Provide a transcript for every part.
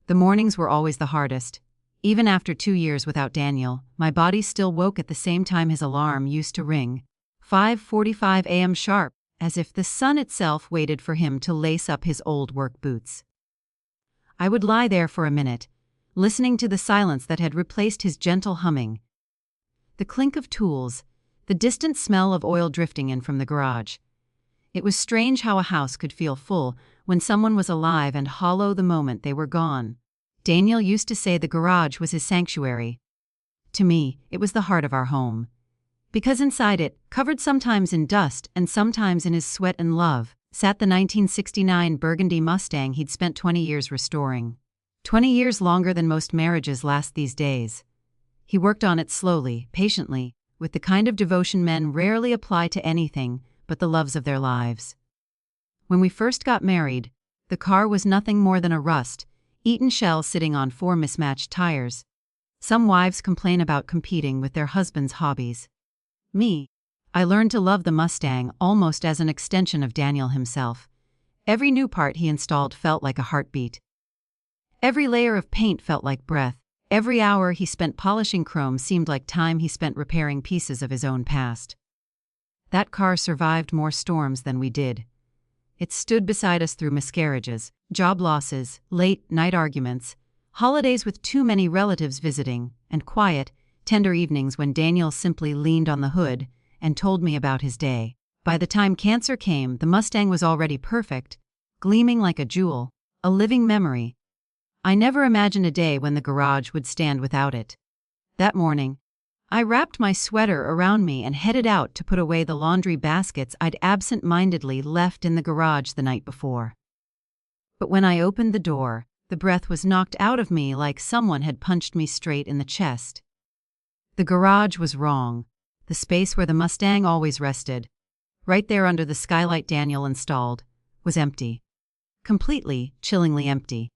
The mornings were always the hardest. Even after 2 years without Daniel, my body still woke at the same time his alarm used to ring, 5:45 a.m. sharp, as if the sun itself waited for him to lace up his old work boots. I would lie there for a minute, listening to the silence that had replaced his gentle humming. The clink of tools, the distant smell of oil drifting in from the garage. It was strange how a house could feel full when someone was alive and hollow the moment they were gone. Daniel used to say the garage was his sanctuary. To me, it was the heart of our home. Because inside it, covered sometimes in dust and sometimes in his sweat and love, sat the 1969 Burgundy Mustang he'd spent 20 years restoring. 20 years longer than most marriages last these days. He worked on it slowly, patiently, with the kind of devotion men rarely apply to anything but the loves of their lives. When we first got married, the car was nothing more than a rust-eaten shell sitting on 4 mismatched tires. Some wives complain about competing with their husbands' hobbies. Me, I learned to love the Mustang almost as an extension of Daniel himself. Every new part he installed felt like a heartbeat. Every layer of paint felt like breath. Every hour he spent polishing chrome seemed like time he spent repairing pieces of his own past. That car survived more storms than we did. It stood beside us through miscarriages, job losses, late-night arguments, holidays with too many relatives visiting, and quiet, tender evenings when Daniel simply leaned on the hood and told me about his day. By the time cancer came, the Mustang was already perfect, gleaming like a jewel, a living memory. I never imagined a day when the garage would stand without it. That morning, I wrapped my sweater around me and headed out to put away the laundry baskets I'd absent-mindedly left in the garage the night before. But when I opened the door, the breath was knocked out of me like someone had punched me straight in the chest. The garage was wrong. The space where the Mustang always rested, right there under the skylight Daniel installed, was empty. Completely, chillingly empty.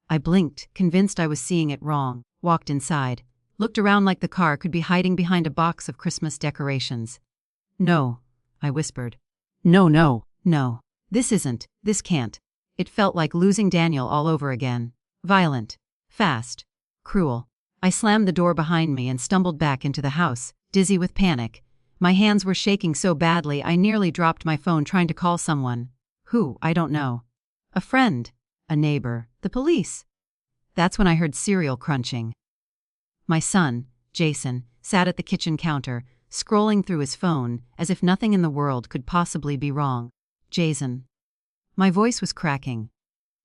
I blinked, convinced I was seeing it wrong, walked inside, looked around like the car could be hiding behind a box of Christmas decorations. "No," I whispered. No. This can't. It felt like losing Daniel all over again. Violent. Fast. Cruel. I slammed the door behind me and stumbled back into the house, dizzy with panic. My hands were shaking so badly I nearly dropped my phone trying to call someone. Who, I don't know. A friend. A neighbor. The police. That's when I heard cereal crunching. My son, Jason, sat at the kitchen counter, scrolling through his phone as if nothing in the world could possibly be wrong. Jason. My voice was cracking.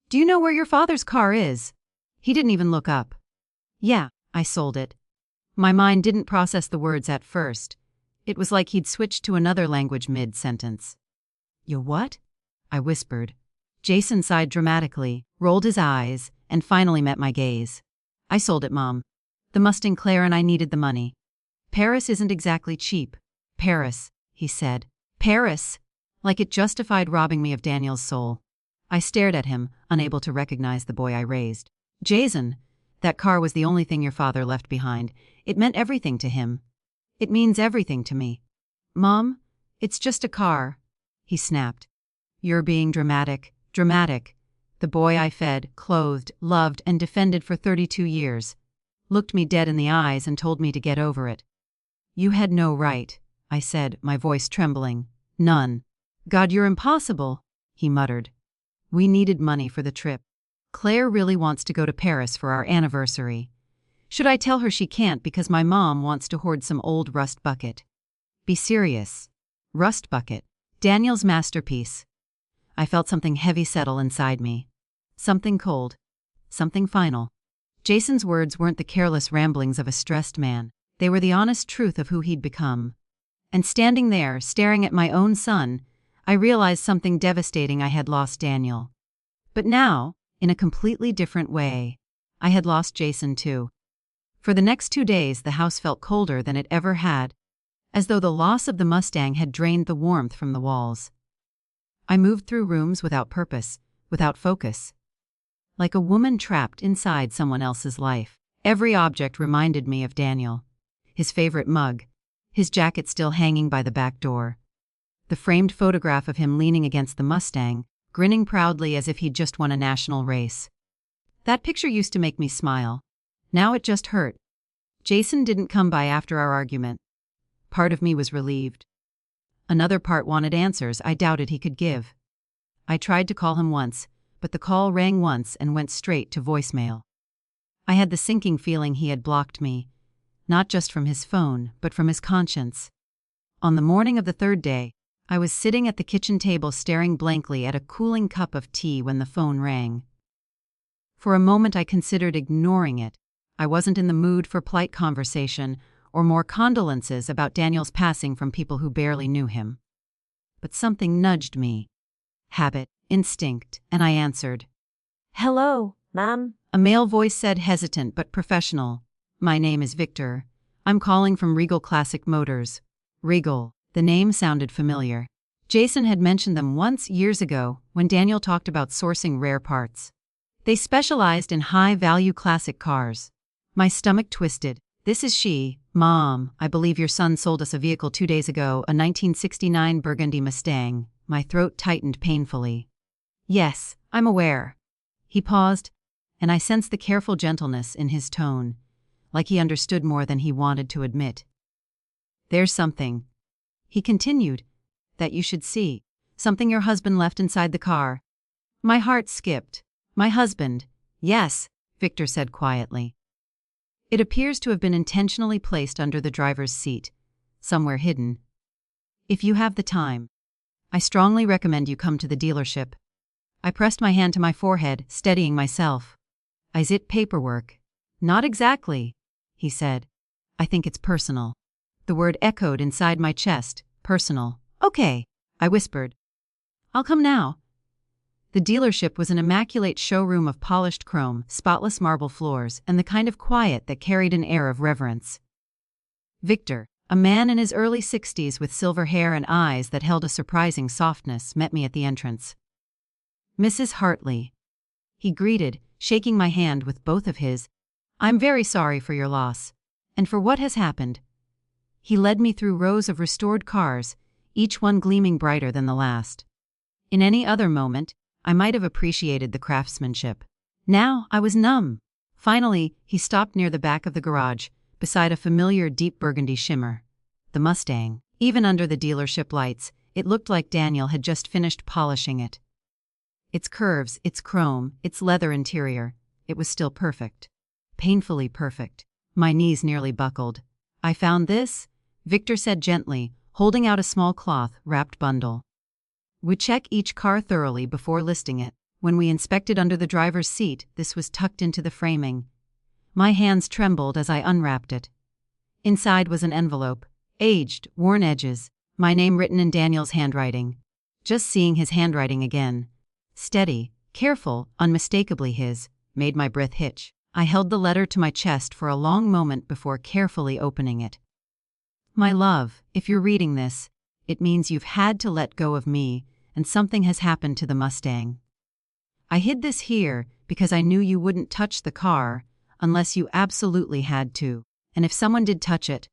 "Do you know where your father's car is?" He didn't even look up. "Yeah," I sold it. My mind didn't process the words at first. It was like he'd switched to another language mid-sentence. "You what?" I whispered. Jason sighed dramatically, rolled his eyes, and finally met my gaze. "I sold it, Mom. The Mustang Claire and I needed the money. Paris isn't exactly cheap." "Paris," he said. "Paris!" Like it justified robbing me of Daniel's soul. I stared at him, unable to recognize the boy I raised. "Jason, that car was the only thing your father left behind. It meant everything to him. It means everything to me." "Mom, it's just a car," he snapped. "You're being dramatic. Dramatic." The boy I fed, clothed, loved, and defended for 32 years looked me dead in the eyes and told me to get over it. "You had no right," I said, my voice trembling. "None." "God, you're impossible," he muttered. "We needed money for the trip. Claire really wants to go to Paris for our anniversary. Should I tell her she can't because my mom wants to hoard some old rust bucket?" "Be serious." Rust bucket. Daniel's masterpiece. I felt something heavy settle inside me. Something cold. Something final. Jason's words weren't the careless ramblings of a stressed man. They were the honest truth of who he'd become. And standing there, staring at my own son, I realized something devastating. I had lost Daniel. But now, in a completely different way, I had lost Jason too. For the next 2 days, the house felt colder than it ever had, as though the loss of the Mustang had drained the warmth from the walls. I moved through rooms without purpose, without focus. Like a woman trapped inside someone else's life. Every object reminded me of Daniel. His favorite mug, his jacket still hanging by the back door, the framed photograph of him leaning against the Mustang, grinning proudly as if he'd just won a national race. That picture used to make me smile. Now it just hurt. Jason didn't come by after our argument. Part of me was relieved. Another part wanted answers I doubted he could give. I tried to call him once, but the call rang once and went straight to voicemail. I had the sinking feeling he had blocked me, not just from his phone, but from his conscience. On the morning of the third day, I was sitting at the kitchen table staring blankly at a cooling cup of tea when the phone rang. For a moment I considered ignoring it. I wasn't in the mood for polite conversation or more condolences about Daniel's passing from people who barely knew him. But something nudged me. Habit, instinct, and I answered. "Hello, Mom." A male voice said, hesitant but professional. "My name is Victor. I'm calling from Regal Classic Motors." Regal. The name sounded familiar. Jason had mentioned them once years ago when Daniel talked about sourcing rare parts. They specialized in high-value classic cars. My stomach twisted. "This is she, Mom. I believe your son sold us a vehicle 2 days ago, a 1969 Burgundy Mustang." My throat tightened painfully. "Yes, I'm aware." He paused, and I sensed the careful gentleness in his tone, like he understood more than he wanted to admit. "There's something," he continued, "that you should see. Something your husband left inside the car." My heart skipped. "My husband?" "Yes," Victor said quietly. "It appears to have been intentionally placed under the driver's seat, somewhere hidden. If you have the time, I strongly recommend you come to the dealership." I pressed my hand to my forehead, steadying myself. "Is it paperwork?" "Not exactly," he said. "I think it's personal." The word echoed inside my chest. Personal. "Okay," I whispered. "I'll come now." The dealership was an immaculate showroom of polished chrome, spotless marble floors, and the kind of quiet that carried an air of reverence. Victor, a man in his early 60s with silver hair and eyes that held a surprising softness, met me at the entrance. "Mrs. Hartley," he greeted, shaking my hand with both of his. "I'm very sorry for your loss, and for what has happened." He led me through rows of restored cars, each one gleaming brighter than the last. In any other moment, I might have appreciated the craftsmanship. Now I was numb. Finally, he stopped near the back of the garage, beside a familiar deep burgundy shimmer. The Mustang. Even under the dealership lights, it looked like Daniel had just finished polishing it. Its curves, its chrome, its leather interior, it was still perfect. Painfully perfect. My knees nearly buckled. "I found this," Victor said gently, holding out a small cloth-wrapped bundle. "We check each car thoroughly before listing it. When we inspected under the driver's seat, this was tucked into the framing." My hands trembled as I unwrapped it. Inside was an envelope, aged, worn edges, my name written in Daniel's handwriting. Just seeing his handwriting again, steady, careful, unmistakably his, made my breath hitch. I held the letter to my chest for a long moment before carefully opening it. "My love, if you're reading this, it means you've had to let go of me, and something has happened to the Mustang. I hid this here because I knew you wouldn't touch the car unless you absolutely had to, and if someone did touch it,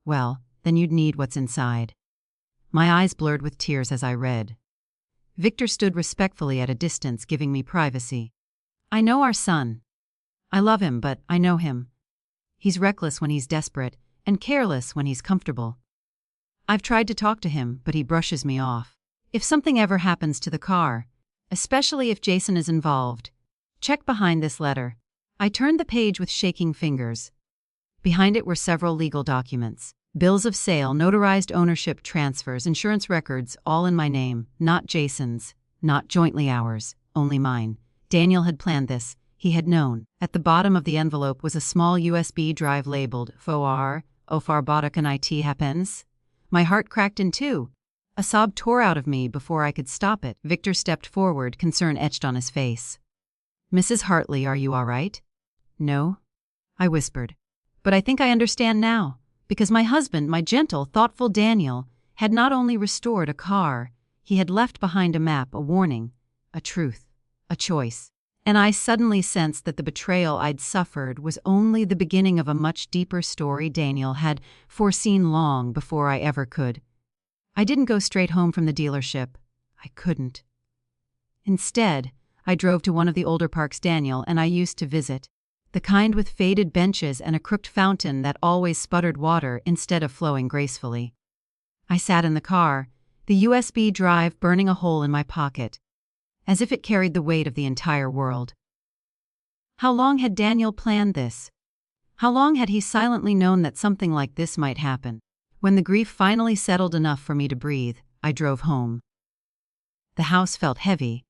well, then you'd need what's inside." My eyes blurred with tears as I read. Victor stood respectfully at a distance, giving me privacy. "I know our son. I love him, but I know him. He's reckless when he's desperate, and careless when he's comfortable. I've tried to talk to him, but he brushes me off. If something ever happens to the car, especially if Jason is involved, check behind this letter." I turned the page with shaking fingers. Behind it were several legal documents. Bills of sale, notarized ownership transfers, insurance records, all in my name, not Jason's, not jointly ours, only mine. Daniel had planned this. He had known. At the bottom of the envelope was a small USB drive labeled "FOR, Ofar Botakan IT Happens." My heart cracked in two. A sob tore out of me before I could stop it. Victor stepped forward, concern etched on his face. "Mrs. Hartley, are you all right?" "No," I whispered. "But I think I understand now, because my husband, my gentle, thoughtful Daniel, had not only restored a car, he had left behind a map, a warning, a truth, a choice. And I suddenly sensed that the betrayal I'd suffered was only the beginning of a much deeper story Daniel had foreseen long before I ever could. I didn't go straight home from the dealership. I couldn't. Instead, I drove to one of the older parks Daniel and I used to visit. The kind with faded benches and a crooked fountain that always sputtered water instead of flowing gracefully. I sat in the car, the USB drive burning a hole in my pocket, as if it carried the weight of the entire world. How long had Daniel planned this? How long had he silently known that something like this might happen? When the grief finally settled enough for me to breathe, I drove home. The house felt heavy,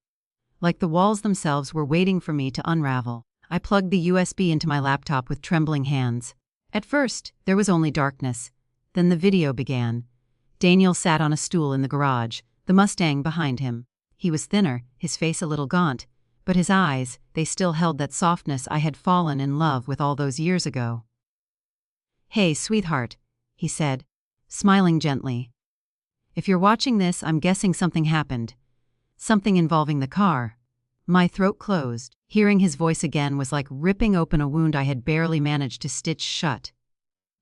like the walls themselves were waiting for me to unravel. I plugged the USB into my laptop with trembling hands. At first, there was only darkness. Then the video began. Daniel sat on a stool in the garage, the Mustang behind him. He was thinner, his face a little gaunt, but his eyes, they still held that softness I had fallen in love with all those years ago. "Hey, sweetheart," he said, smiling gently. "If you're watching this, I'm guessing something happened. Something involving the car." My throat closed. Hearing his voice again was like ripping open a wound I had barely managed to stitch shut.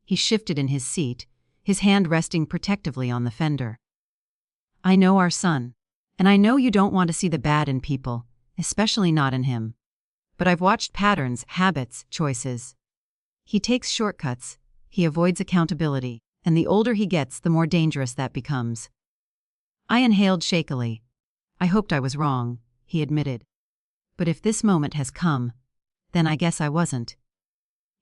He shifted in his seat, his hand resting protectively on the fender. "I know our son, and I know you don't want to see the bad in people, especially not in him. But I've watched patterns, habits, choices. He takes shortcuts, he avoids accountability, and the older he gets, the more dangerous that becomes." I inhaled shakily. "I hoped I was wrong," he admitted. "But if this moment has come, then I guess I wasn't."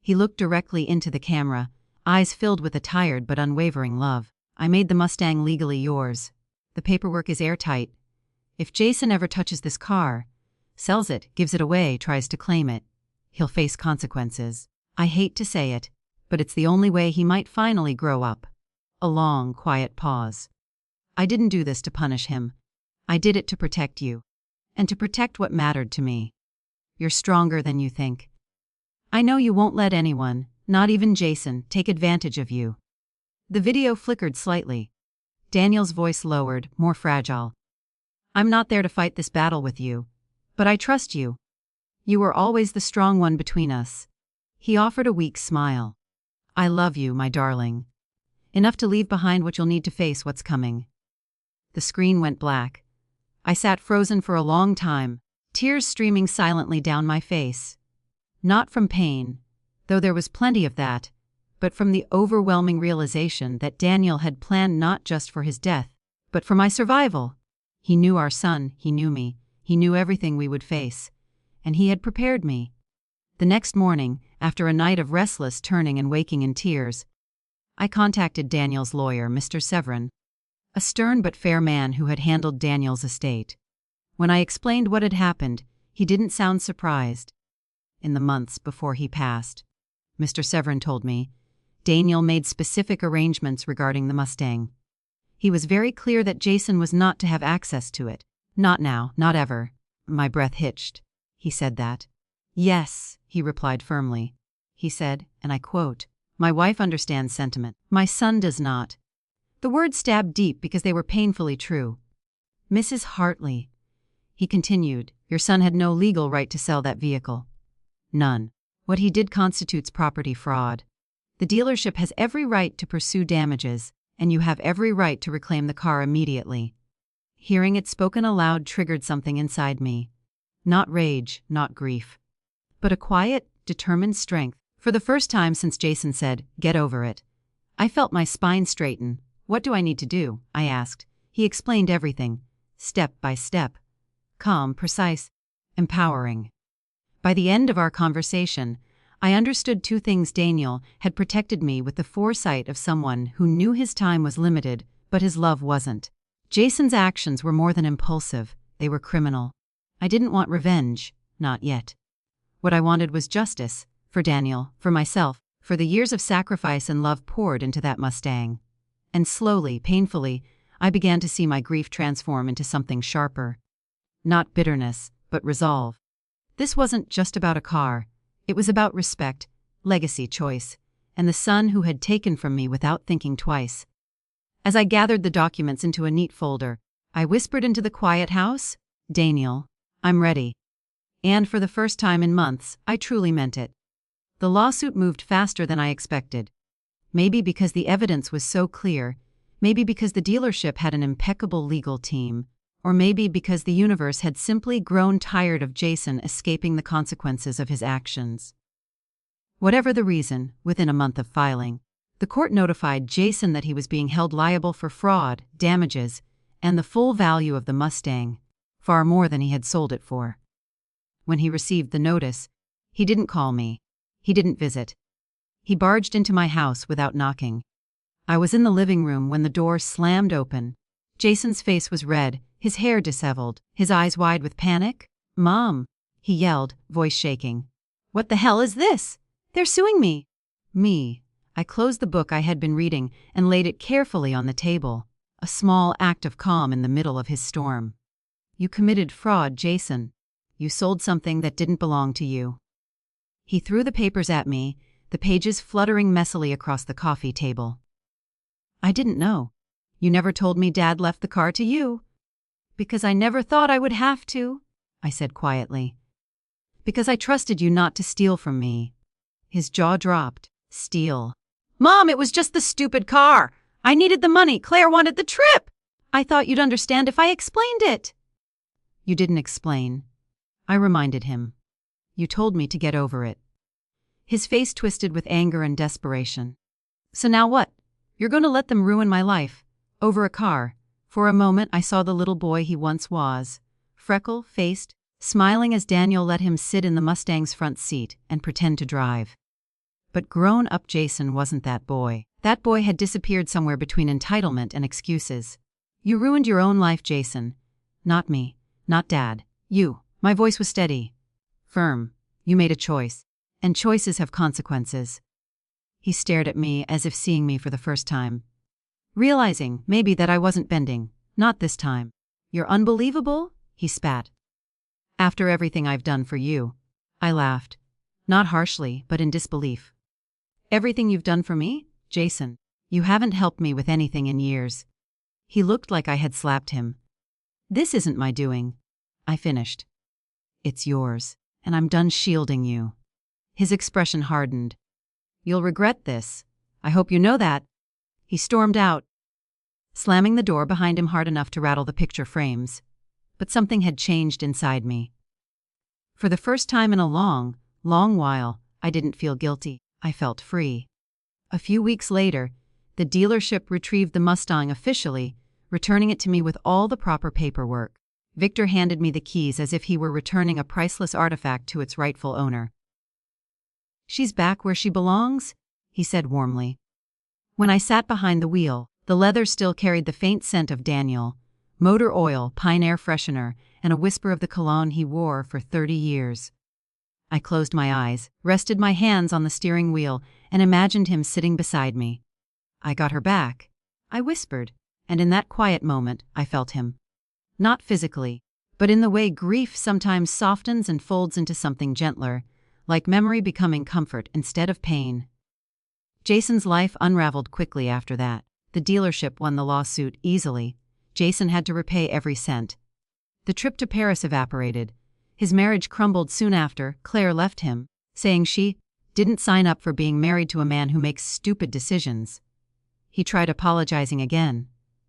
He looked directly into the camera, eyes filled with a tired but unwavering love. "I made the Mustang legally yours. The paperwork is airtight. If Jason ever touches this car, sells it, gives it away, tries to claim it, he'll face consequences. I hate to say it, but it's the only way he might finally grow up." A long, quiet pause. "I didn't do this to punish him. I did it to protect you. And to protect what mattered to me. You're stronger than you think. I know you won't let anyone, not even Jason, take advantage of you." The video flickered slightly. Daniel's voice lowered, more fragile. "I'm not there to fight this battle with you, but I trust you. You were always the strong one between us." He offered a weak smile. "I love you, my darling. Enough to leave behind what you'll need to face what's coming." The screen went black. I sat frozen for a long time, tears streaming silently down my face. Not from pain, though there was plenty of that, but from the overwhelming realization that Daniel had planned not just for his death, but for my survival. He knew our son, he knew me, he knew everything we would face, and he had prepared me. The next morning, after a night of restless turning and waking in tears, I contacted Daniel's lawyer, Mr. Severin, a stern but fair man who had handled Daniel's estate. When I explained what had happened, he didn't sound surprised. In the months before he passed, Mr. Severin told me, Daniel made specific arrangements regarding the Mustang. He was very clear that Jason was not to have access to it. "Not now, not ever." My breath hitched. "He said that?" "Yes," he replied firmly. He said, and I quote, "My wife understands sentiment. My son does not." The words stabbed deep because they were painfully true. "Mrs. Hartley," he continued, "your son had no legal right to sell that vehicle. None. What he did constitutes property fraud. The dealership has every right to pursue damages, and you have every right to reclaim the car immediately." Hearing it spoken aloud triggered something inside me. Not rage, not grief, but a quiet, determined strength. For the first time since Jason said, "Get over it," I felt my spine straighten. "What do I need to do?" I asked. He explained everything, step by step. Calm, precise, empowering. By the end of our conversation, I understood two things. Daniel had protected me with the foresight of someone who knew his time was limited, but his love wasn't. Jason's actions were more than impulsive, they were criminal. I didn't want revenge, not yet. What I wanted was justice, for Daniel, for myself, for the years of sacrifice and love poured into that Mustang. And slowly, painfully, I began to see my grief transform into something sharper. Not bitterness, but resolve. This wasn't just about a car. It was about respect, legacy, choice, and the son who had taken from me without thinking twice. As I gathered the documents into a neat folder, I whispered into the quiet house, "Daniel, I'm ready." And for the first time in months, I truly meant it. The lawsuit moved faster than I expected. Maybe because the evidence was so clear, maybe because the dealership had an impeccable legal team, Or maybe because the universe had simply grown tired of Jason escaping the consequences of his actions. Whatever the reason, within a month of filing, the court notified Jason that he was being held liable for fraud, damages, and the full value of the Mustang, far more than he had sold it for. When he received the notice, he didn't call me. He didn't visit. He barged into my house without knocking. I was in the living room when the door slammed open. Jason's face was red, his hair disheveled, his eyes wide with panic. "Mom!" he yelled, voice shaking. "What the hell is this? They're suing me!" Me. I closed the book I had been reading and laid it carefully on the table, a small act of calm in the middle of his storm. "You committed fraud, Jason. You sold something that didn't belong to you." He threw the papers at me, the pages fluttering messily across the coffee table. "I didn't know. You never told me Dad left the car to you." "Because I never thought I would have to," I said quietly. "Because I trusted you not to steal from me." His jaw dropped. "Steal?" "Mom, it was just the stupid car. I needed the money. Claire wanted the trip. I thought you'd understand if I explained it." "You didn't explain," I reminded him. "You told me to get over it." His face twisted with anger and desperation. "So now what? You're going to let them ruin my life? Over a car?" For a moment I saw the little boy he once was, freckle-faced, smiling as Daniel let him sit in the Mustang's front seat and pretend to drive. But grown-up Jason wasn't that boy. That boy had disappeared somewhere between entitlement and excuses. "You ruined your own life, Jason. Not me. Not Dad. You." My voice was steady. Firm. "You made a choice. And choices have consequences." He stared at me as if seeing me for the first time. Realizing, maybe, that I wasn't bending. Not this time. "You're unbelievable," he spat. "After everything I've done for you." I laughed. Not harshly, but in disbelief. "Everything you've done for me? Jason, you haven't helped me with anything in years." He looked like I had slapped him. "This isn't my doing," I finished. "It's yours, and I'm done shielding you." His expression hardened. "You'll regret this. I hope you know that." He stormed out, slamming the door behind him hard enough to rattle the picture frames. But something had changed inside me. For the first time in a long, long while, I didn't feel guilty. I felt free. A few weeks later, the dealership retrieved the Mustang officially, returning it to me with all the proper paperwork. Victor handed me the keys as if he were returning a priceless artifact to its rightful owner. "She's back where she belongs," he said warmly. When I sat behind the wheel, the leather still carried the faint scent of Daniel, motor oil, pine air freshener, and a whisper of the cologne he wore for 30 years. I closed my eyes, rested my hands on the steering wheel, and imagined him sitting beside me. "I got her back," I whispered, and in that quiet moment I felt him. Not physically, but in the way grief sometimes softens and folds into something gentler, like memory becoming comfort instead of pain. Jason's life unraveled quickly after that. The dealership won the lawsuit easily. Jason had to repay every cent. The trip to Paris evaporated. His marriage crumbled soon after. Claire left him, saying she didn't sign up for being married to a man who makes stupid decisions. He tried apologizing again,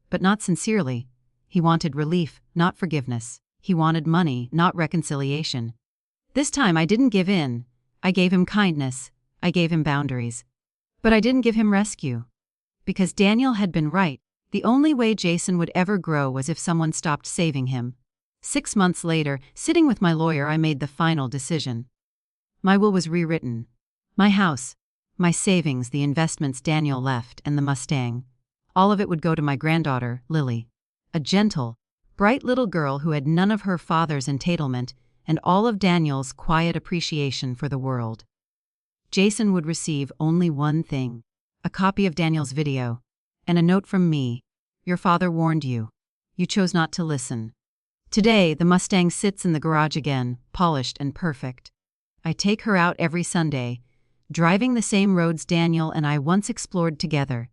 but not sincerely. He wanted relief, not forgiveness. He wanted money, not reconciliation. This time I didn't give in. I gave him kindness. I gave him boundaries. But I didn't give him rescue. Because Daniel had been right. The only way Jason would ever grow was if someone stopped saving him. 6 months later, sitting with my lawyer, I made the final decision. My will was rewritten. My house, my savings, the investments Daniel left, and the Mustang. All of it would go to my granddaughter, Lily. A gentle, bright little girl who had none of her father's entitlement and all of Daniel's quiet appreciation for the world. Jason would receive only one thing: a copy of Daniel's video, and a note from me. "Your father warned you. You chose not to listen." Today, the Mustang sits in the garage again, polished and perfect. I take her out every Sunday, driving the same roads Daniel and I once explored together.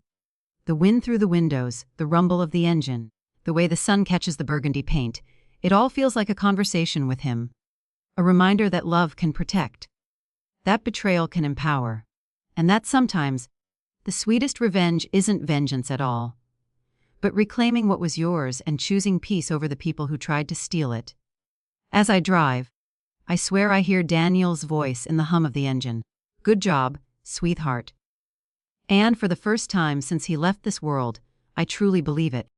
The wind through the windows, the rumble of the engine, the way the sun catches the burgundy paint, it all feels like a conversation with him. A reminder that love can protect, that betrayal can empower, and that sometimes the sweetest revenge isn't vengeance at all, but reclaiming what was yours and choosing peace over the people who tried to steal it. As I drive, I swear I hear Daniel's voice in the hum of the engine. Good job, sweetheart. And for the first time since he left this world, I truly believe it.